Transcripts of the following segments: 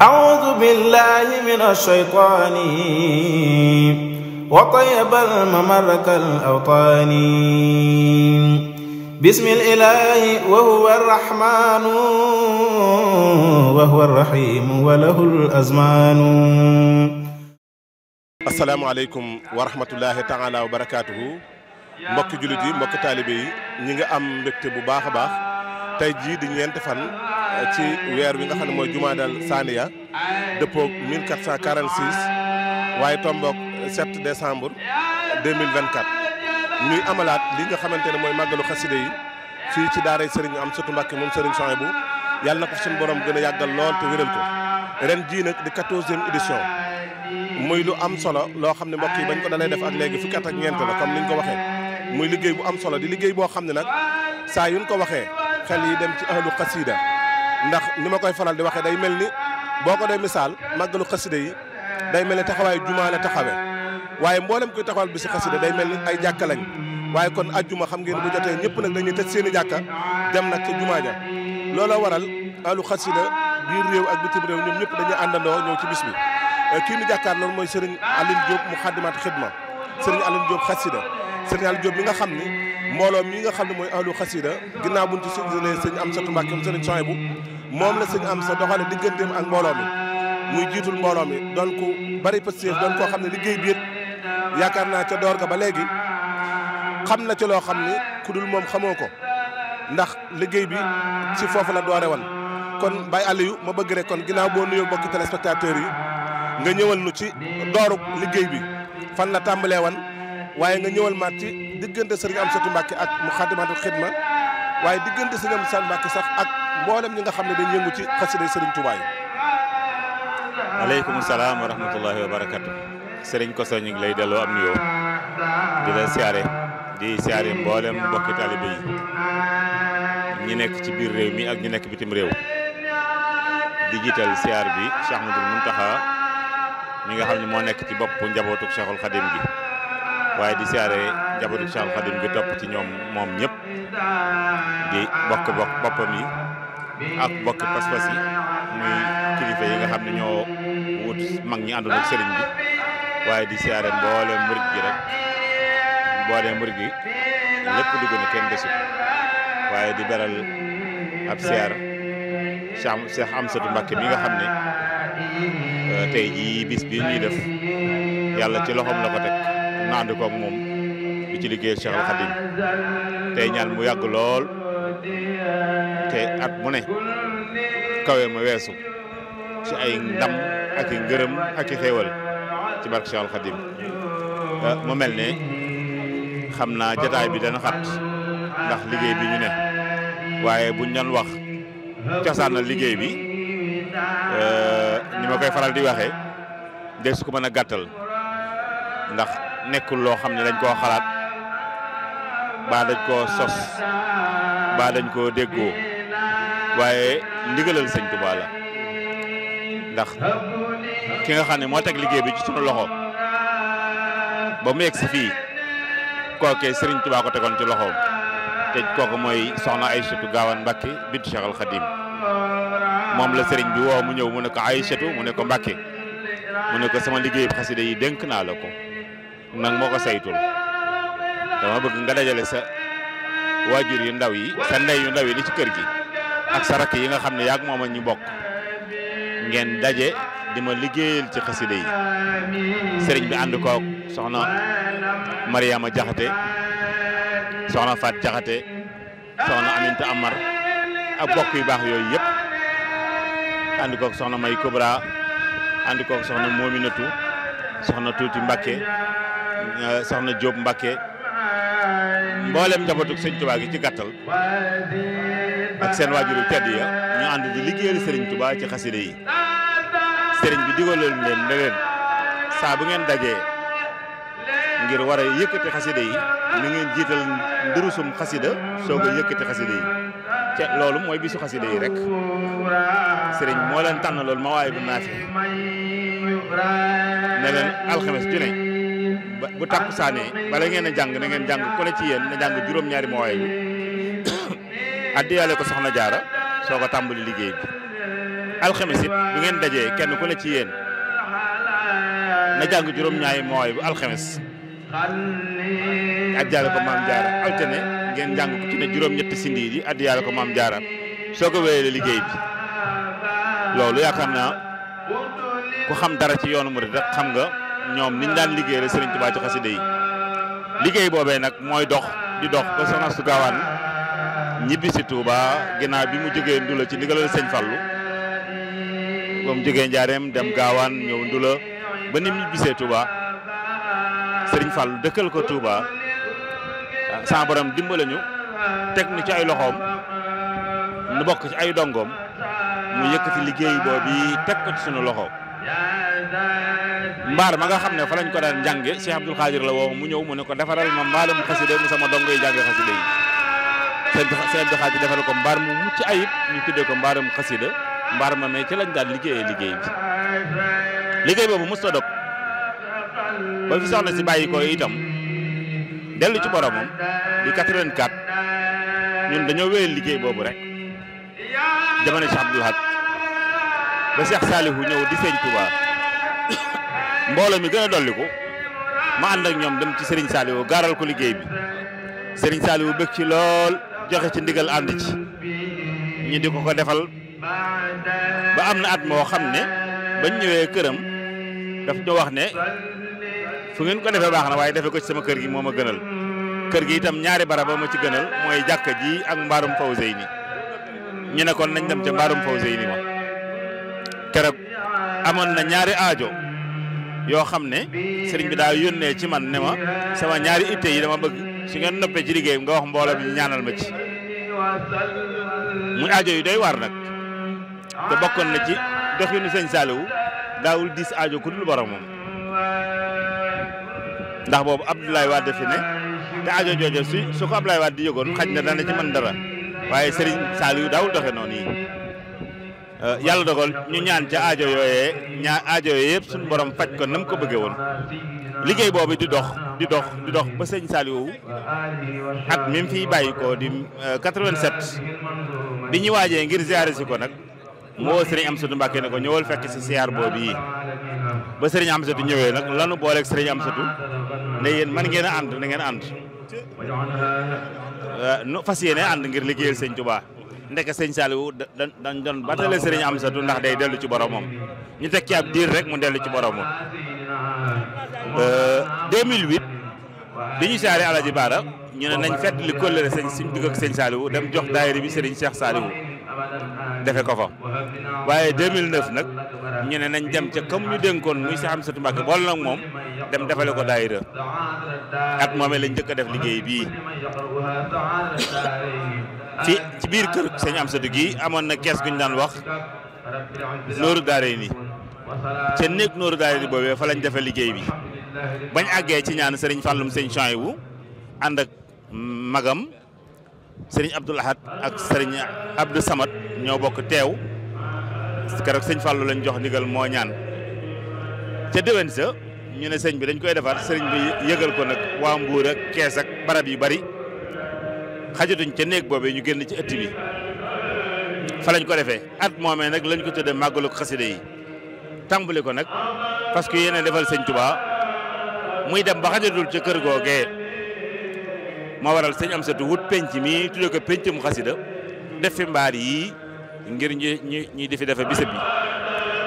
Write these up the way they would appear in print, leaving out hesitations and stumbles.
أعوذ بالله من الشيطان وطيب الممرك الأوطان بسم الإله وهو الرحمن وهو الرحيم وله الأزمان. asalaamaaleykum wa rahmatullahi taala wa barakaatuhu mbokki jullit yi mbokki taalibe yi ñi nga am mbégte bu baax a baax tey jii di ñeenti fan ci weer wi nga xam ne mooy jumaadal saaniya dëppoog 1446 waaye tomboog 7 décembre 2024 ñuy amalaat li nga xamante ne mooy màggalu xaside yi fii ci daaray Serigne Amsatou Mbacké moom Serigne Souhaïbou yàlla na ko suñu borom gën a yàggal lool te wéral ko ren jii nag di 14e édition muy lu am solo loo xam ne mbokk yi bañ ko dalee def ak léegi fukki at ak ñeent la comme niñ ko waxee muy liggéey bu am solo di liggéey boo xam ne nag saa yuñ ko waxee xel yi dem ci ahlu xasida ndax ni ma koy faral di waxee day mel ni boo ko dee misaal màggalu xasida yi day mel ni taxawaayu jumaa la taxawee waaye mboolem koy taxawal bi si xasida day mel ni ay jàkka lañ waaye kon ajjuma xam ngeen bu jotee ñëpp nag dañuy tëj seen i jàkka dem nag ci jumaa ja looloo waral ahlu xasida biir réew ak bitim réew ñoom ñëpp dañuy àndandoo ñëw ci bis bi kii ni jàkkaar loolu mooy Serigne Aline Diop Muxaddamaat Xidma Serigne Aline Diop xasida Serigne Aline Diop mi nga xam ni mbooloo mi nga xam ne mooy ahlu xasida ginnaaw buñ ci séddalee Serigne Amsatou Mbacké moom Serigne Souhaïbou moom la Serigne Amsa doxale digganteem ak mbooloo mi muy jiitul mbooloo mi doon ko bari pastéef doon koo xam ne liggéey biir yaakaar naa ca door ga ba léegi xam na ci loo xam ni ku dul moom xamoo ko ndax liggéey bi ci foofu la doore woon kon Baye Aliou ma bëgg rek kon ginnaaw boo nuyoo bokki téléspectateurs yi nga ñëwal nu ci dooru liggéey bi fan la tàmbalee wan waaye nga ñëwal maat ci diggante Serigne Amsatou Mbacké ak Muxaddamatul Xidma waaye diggante Serigne Amsatou Mbacké sax ak mboolem ñi nga xam ne dañ yëngu ci xasida Serigne Touba yi. aleykum salaam wa rahmatullahi wa barakatu. Serigne Kosso ñu ngi lay delloo am nuyoo di la siyaare mboolem mbokki taalibe yi ñi nekk ci biir réew mi ak ñi nekk bitim réew di jiital siyaar bi Cheikh Ahmadoul Mountakha mi nga xam ne moo nekk ci bopp njabootu Cheikhul Khadim gi waaye di siyaare njabootu Cheikhul Khadim gi topp ci ñoom moom ñëpp di bokk boppam yi ak bokk pas-pas yi muy kilifa yi nga xam ne ñoo wut mag ñi àndoon ak sëriñ bi waaye di siyaare mboolem murid gi rek mboolem murid gi lépp dugg na kenn desut waaye di beral ab siyaar Cheikh Amsatou Mbacké mi nga xam ne tey jii bis bi ñuy def yàlla ci loxoom la ko teg na ànd koog moom di ci liggéeyal Cheikh Al Khadim tey ñaan mu yàgg lool te at mu ne kawe ma weesu ci ay ndam ak i ngërëm ak i xéewal ci barke Cheikh Al Khadim mu mel ne xam naa jataay bi dana xat ndax liggéey bi ñu ne waaye buñ doon wax cosaan na liggéey bi ni ma koy faral di waxee de su ko mën a gàttal ndax nekkul loo xam ne dañ koo xalaat baa dañ koo sos baa dañ koo déggoo waaye ndigalal sëñ Tuubaa la ndax ki nga xam ne moo teg liggéey bi ci sunu loxo ba mu yegg si fii kookee Sëriñ Tuubaa ko tegoon ci loxoom te kooku mooy soxna Aïchatou Gawane Mbacké bintu Cheikh Al Khadim moom la sëriñ bi woo mu ñëw mu ne ko Aïchatou mu ne ko Mbacké mu ne ko sama liggéey bi xasida yi dénk naa la ko nag moo ko saytul dama bëgg nga dajale sa waajur yu ndaw yi sa ndey yu ndaw yi li ci kër gi ak sa rakk yi nga xam ne yaag moom ñu bokk ngeen daje di ma liggéeyal ci xasida yi sëriñ bi ànd koog soxna Mariama Jaxate soxna Fat Jaxate soxna Aminta Amar ak bokk yu baax yooyu yëpp ànd koog soxna May Kubra ànd koog soxna Mominatu soxna Tuuti Mbacké soxna Diop Mbacké mboolem njabootu sëñ Touba gi ci gàttal ak seen waajuru tedd ya ñu ànd di liggéeyal Serigne Touba ci xasida yi Serigne bi digaloon leen ne leen saa bu ngeen dajee ngir war a yëkkati xasida yi ni ngeen jiital ndurusum xasida soog a yëkkati xasida yi ca loolu mooy bisu xasida yi rek Serigne moo leen tànn loolu ma waaye bu naafi ne leen alxames ju ne bu takku saanee bala ngeen a jàng na ngeen jàng ku ne ci yéen na jàng juróom-ñaari mooy addiyaale ko soxna jaara soo ko tàmbali liggéey bi alxames it bu ngeen dajee kenn ku ne ci yéen na jàng juróom-ñaari mooy bu alxames addiyaale ko maam jaara altine ngeen jàng ko ci ne juróom-ñetti sindiir yi addiyaale ko maam jaara soo ko wéyale liggéey bi loolu yaakaar naa ku xam dara ci yoonu murid rek xam nga ñoom niñ daan liggéeyal Serigne Touba ci xasida yi liggéey boobee nag mooy dox di dox ba Soxna Astu Gaawaan ñibbi si Touba ginnaaw bi mu jógee Ndula ci ndigalal Sëñ Fallu ba mu jógee Njaareem dem Gaawaan ñëw Ndula ba ni mu ñibbisee Touba Serigne Fallu dëkkal ko Touba sama borom dimbale ñu teg ñu ci ay loxoom nu bokk ci ay dongoom mu yëkkati liggéey boobu teg ko ci sunu loxo mbaar ma nga xam ne fa lañ ko daan jànge Cheikh Abdoul Khadir la woo mu ñëw mu ne ko defaral ma mbaarum xasida mu sama dongo yi jànge xasida yi Cheikh Abdoul Khadir defaral ko mbaar mu mucc ayib ñu tuddee ko mbaarum xasida mbaar ma mais ci lañ daan liggéeyee liggéey bi liggéey boobu mosut a dog ba fi soxna si bàyyi ko itam dellu ci boromam di 84 ñun dañoo wéyal liggéey boobu rek jamono Cheikh Abdoul Khadir ba Cheikh Salihu ñëw di Sëñ Touba mbooloo mi gën a dolliku ma ànd ak ñoom dem ci Serigne Salihu gaaral ko liggéey bi Serigne Salihu bëgg ci lool joxe ci ndigal ànd ci ñu di ko defal ba am na at moo xam ne bañ ñëwee këram daf ñu wax ne fu ngeen ko defee baax na waaye defe ko ci sama kër gi moo ma gënal kër gi itam ñaari baraba ma ci gënal mooy jàkka ji ak mbaarum Fawzeyni ñu ne kon nañ dem ca mbaarum Fawzeyni ma keroog amoon na ñaari aajo yoo xam ne sëriñ bi daa yónnee ci man ne ma sama ñaari itte yi dama bëgg su ngeen noppee ci liggéey nga wax mbooloo mi ñaanal ma ci muy aajo yi doy waar nag te bokkoon na ci doxinu Sëñ Saliou daawul diis aajo ku dul boromam ndax boobu Abdoulaye Wade fi ne te aajo joojo su ko Abdoulaye Wade di yëgoon xaj na dana ci mën dara waaye sëriñ Saliou daawul doxe noonu yi yàlla dogal ñu ñaan ca aajo yooyee yëpp suñu borom faj ko nam ko bëggee woon liggéey boobu di dox ba Sëñ Saliou at mi fi bàyyi ko di 87 bi ñu waajee ngir ziare si ko nag moo Serigne Amsatou Mbacké ne ko ñëwal fekk si siyaar boobu yi ba Serigne Amsatou ñëwee nag lanu booleeg Serigne Amsatou ne yéen man ngeen a ànd na ngeen ànd nu fas yéene ànd ngir liggéeyal Sëñ Touba ndeke Sëñ Saliou dañ doon batale Serigne Amsatou ndax day dellu ci boromam ñu teg ci ab diir rek mu dellu ci boromam 2008 bi ñu siyaare Alaji Baara ñu ne nañ fedd li kóllëre suñ digg ak Sëñ Saliou dem jox daayira bi Serigne Cheikh Saliou defe ko fa waaye 2009 nag ñu ne nañ dem ca comme ñu dénkoon muy Cheikh Amsatou Mbacké bool nag moom dem defale ko daayira at moomee lañ njëkk a def liggéey bii ci biir kër Sëñ Amsatou gi amoon na kees gu ñu daan wax Nooru Daarayni ca néeg Nooru Daarayni boobee fa lañ defee liggéey bi bañ àggee ci ñaan Serigne Fallum Sëñ Chouaïbou ànd ak magam Serigne Abdoul Ahad ak Serigne Abdou Samad ñoo bokk teew keroog Sëñ Fallu lañ jox ndigal moo ñaan ca déwén sa ñu ne sëñ bi dañ koy defar Serigne bi yëgal ko nag waa Mbuur ak Kees ak barab yu bari xajatuñ ca néeg boobee ñu génn ci ëtt bi fa lañ ko defee at moomee nag lañ ko tuddee màggalu xasida yi tàmbali ko nag parce que yéen defal Sëñ Touba muy dem ba xajatul ca kër googee moo waral Sëñ Amsatou wut penc mi tuddee ko penc mu xasida def fi mbaar yi ngir ñi di fi defe bisa bi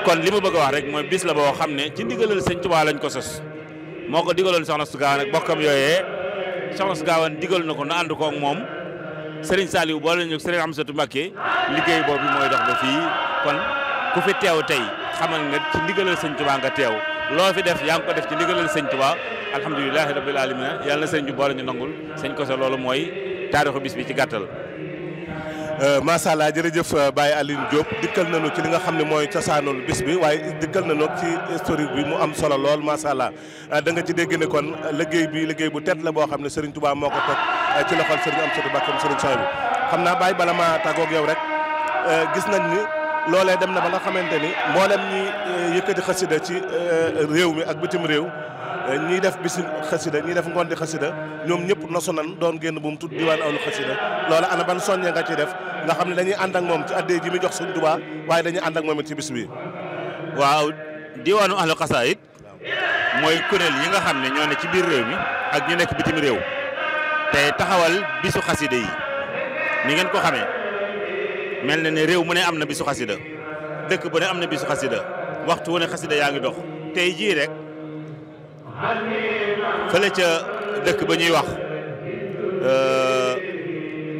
kon li ma bëgg a wax rek mooy bis la boo xam ne ci ndigalal Sëñ Touba lañ ko sos moo ko digaloon Soxna Astu Gaawaan ak bokkam yooyee Soxna Astu Gaawaan digal na ko na ànd ko ak moom Serigne Saliou boole ñu Serigne Amsatou Mbacké liggéey boobu mooy dox ba fii kon ku fi teew tey xamal nga ci ndigalal Sëñ Touba nga teew loo fi def yaa ngi ko def ci ndigalal Sëñ Touba alhamdulilahi rabbil alamin yàlla na sëñ bi boole ñu nangul sëñ ko sa loolu mooy taarixu bis bi ci gàttal. macha allah jërëjëf Baye Alioune Diop dikkal nañu ci li nga xam ne mooy cosaanul bis bi waaye dikkal nañu ci historique bi mu am solo lool macha allah da nga ci dégg ne kon liggéey bu tedd la boo xam ne Serigne Touba moo ko teg ci loxol Serigne Amsatou Mbacké Serigne Chouaïbou xam naa Baye bala ma tàggoog yow rek gis nañ ni loolee dem na ba nga xamante ni mboolem ñi yëkkati xasida ci réew mi ak bitim réew ñiy def bisi xasida ñiy def ngoon di xasida ñoom ñëpp nosu nan doon génn bu mu tudd diwaan awlu xasida loola ana ban soññee nga ci def nga xam ne dañuy ànd ak moom ci addee ji mi jox Sëriñ Tuubaa waaye dañuy ànd ak moom ci bis bi. waaw diwaanu ahlu xasaayid mooy kuréel yi nga xam ne ñoo ne ci biir réew mi ak ñu nekk bitim réew te taxawal bisu xasida yi ni ngeen ko xamee mel na ne réew mu ne am na bisu xasida dëkk bu ne am na bisu xasida waxtu wu ne xasida yaa ngi dox tey jii rek fële ca dëkk ba ñuy wax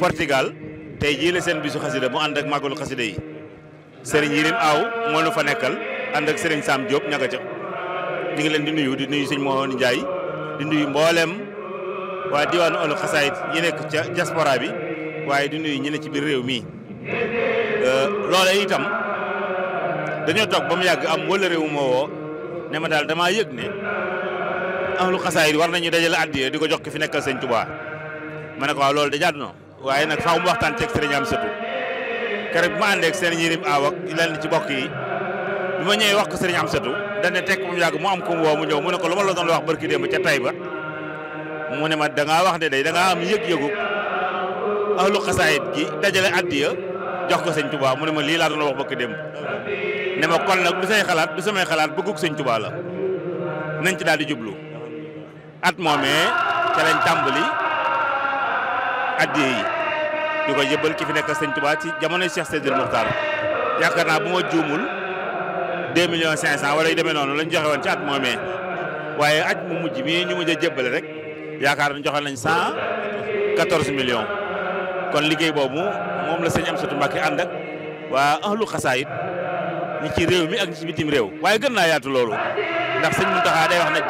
Portugal tey jii la seen bisu xasida mu ànd ak màggalu xasida yi Serigne Yirim Aw moo nu fa nekkal ànd ak Serigne Sam Diop ña nga ca ñu ngi leen di nuyu sëñ Mawone Ndiaye di nuyu mboolem waa diwaanu ahlu xasaayid yi nekk ca diaspora bi waaye di nuyu ñi ne ci biir réew mi loolee itam dañoo toog ba mu yàgg am wala réew moo woo ne ma daal damaa yëg ne ahlu xasaayid war nañu dajale addiya di ko jox ki fi nekkal sëñ Touba ma ne ko waaw loolu da jaadu na waaye nag faaw mu waxtaan ceeg sëriñ Amsatu keroog bi ma àndee ak sëriñ Yirim Aw ak lenn ci bokk yi bi ma ñëwee wax ko sëriñ Amsatu dañ ne tekk ba mu yàgg mu am ko mu woo mu ñëw mu ne ko lu ma la doon wax barki démb ca Tayba mu ne ma da ngaa wax ne day da ngaa am yëg-yëgu ahlu xasaayid gi dajale addiya jox ko sëñ Touba mu ne ma lii laa doon wax barki démb ne ma kon nag du say xalaat du samay xalaat bëggug sëñ Touba la nañ ci daal di jublu at moomee ca lañ tàmbali addiya yi di ko yëbbal ki fi nekk sëñ Touba ci jamonoy Cheikh Seydil Mokhtar yaakaar naa bu ma juumul 2,500,000 wala yu demee noonu lañ joxe woon ci at moomee waaye at mu mujj mi ñu mujj a jébbale rek yaakaar nañ joxe nañ 114 millions kon liggéey boobu moom la sëñ Amsatu Mbàkke ànd ak waa ahlu xasaayid ñi ci réew mi ak ñi ci bitim réew waaye gën naa yaatu loolu ndax sëñ Muntaxa day wax ne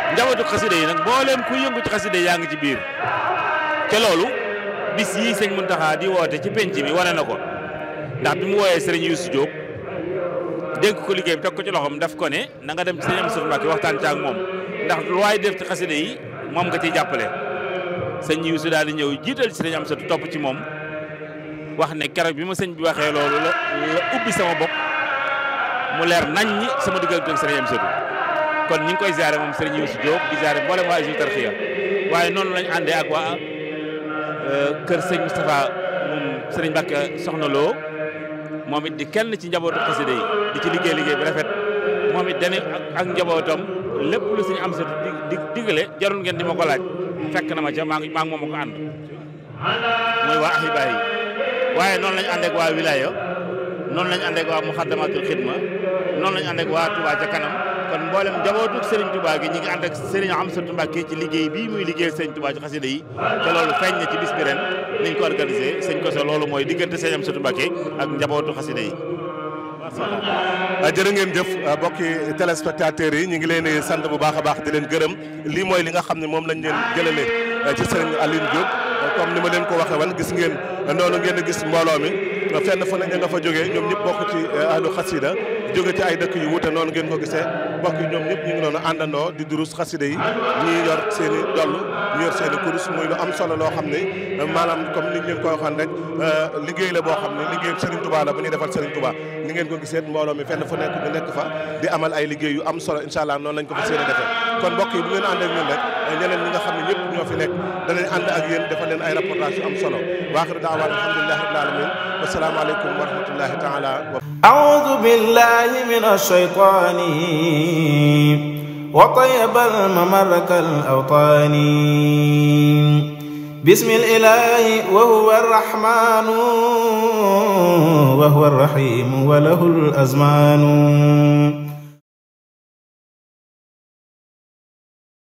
njabootu xasida yi nag mbooleem ku yëngu ci xasida yi yaa ngi ci biir te loolu bis yi sëñ Muntaxa di woote ci penc mi wane na ko ndax bi mu wooyee sëriñ Youssou Diop dénk ko liggéey bi teg ko ci loxoom daf ko ne na nga dem ci sëñ Amsatu Mbàkke waxtaan ci ak moom ndax lu waay def ci xasida yi moom nga ciy jàppale sëñ Youssou daal di ñëw jiital ci sëñ Amsatu topp ci moom wax ne keroog bi ma sëñ bi waxee loolu la ubbi sama bopp mu leer nañ ñi sama diggante ak sëriñ Amsatu kon ñu ngi koy ziare moom sëriñ Youssou Diop di ziare mboolem waa Hizbut Tarqiyyah waaye noonu lañ àndee ak waa kër sëñ Moustapha moom sëriñ Mbàkke Soxna Lo moom it di kenn ci njabootu xasida yi di ci liggéey bi rafet moom it dañuy ak njabootam lépp lu sëñ Amsatu di digale jarul ngeen di ma ko laaj fekk na ma ca maa ngi moom ko ànd mooy waa Ahiba yi waaye noonu lañ ànd ak waa wilaya noonu lañ ànd ak waa Muxaddamatul Xidma noonu lañ ànd ak waa Touba ca kanam kon mboolem njabootu Serigne Touba gi ñi ngi ànd ak Serigne Amsatu Mbàkke ci liggéey bii muy liggéeyal Serigne Touba ci xasida yi te loolu feeñ na ci bis bi ren niñ ko organisé sëñ Koso loolu mooy diggante Serigne Amsatu Mbàkke ak njabootu xasida yi. jërë ngeen jëf mbokki téléspectateurs yi ñu ngi leen di sant bu baax a baax di leen gërëm lii mooy li nga xam ne moom lañ leen jëlale ci Serigne Alioune Diop comme ni ma leen ko waxee woon gis ngeen noonu ngeen gis mbooloo mi fenn fu ne nga fa jógee ñoom ñëpp bokk ci ahlu xasida jóge ci ay dëkk yu wuute noonu ngeen ko gisee bokk ñoom ñëpp ñu ngi noonu àndandoo di durus xasida yi ñii yor seen i doll ñu yor seen i kurus muy lu am solo loo xam ne maanaam comme ni ñu leen koy waxoon rek liggéey la boo xam ne liggéey Serigne Touba la bu ñuy defal Serigne Touba ni ngeen ko gisee mbooloo mi fenn fu nekk ñu nekk fa di amal ay liggéey yu am solo incha allah noonu lañ ko fa séen a defee kon mbokk yi bu ngeen ànd ak ñun rek ñeneen ñi nga xam ne ñëpp ñoo fi nekk danañ ànd ak yéen defal leen ay reportage yu am solo waaxiru daawaat alhamdulillahi rabbil alamin wassalaamu aleykum wa rahmatullahi taala أعوذ بالله من الشيطان وطيب الممر كالأوطان بسم الإله وهو الرحمن وهو الرحيم وله الأزمان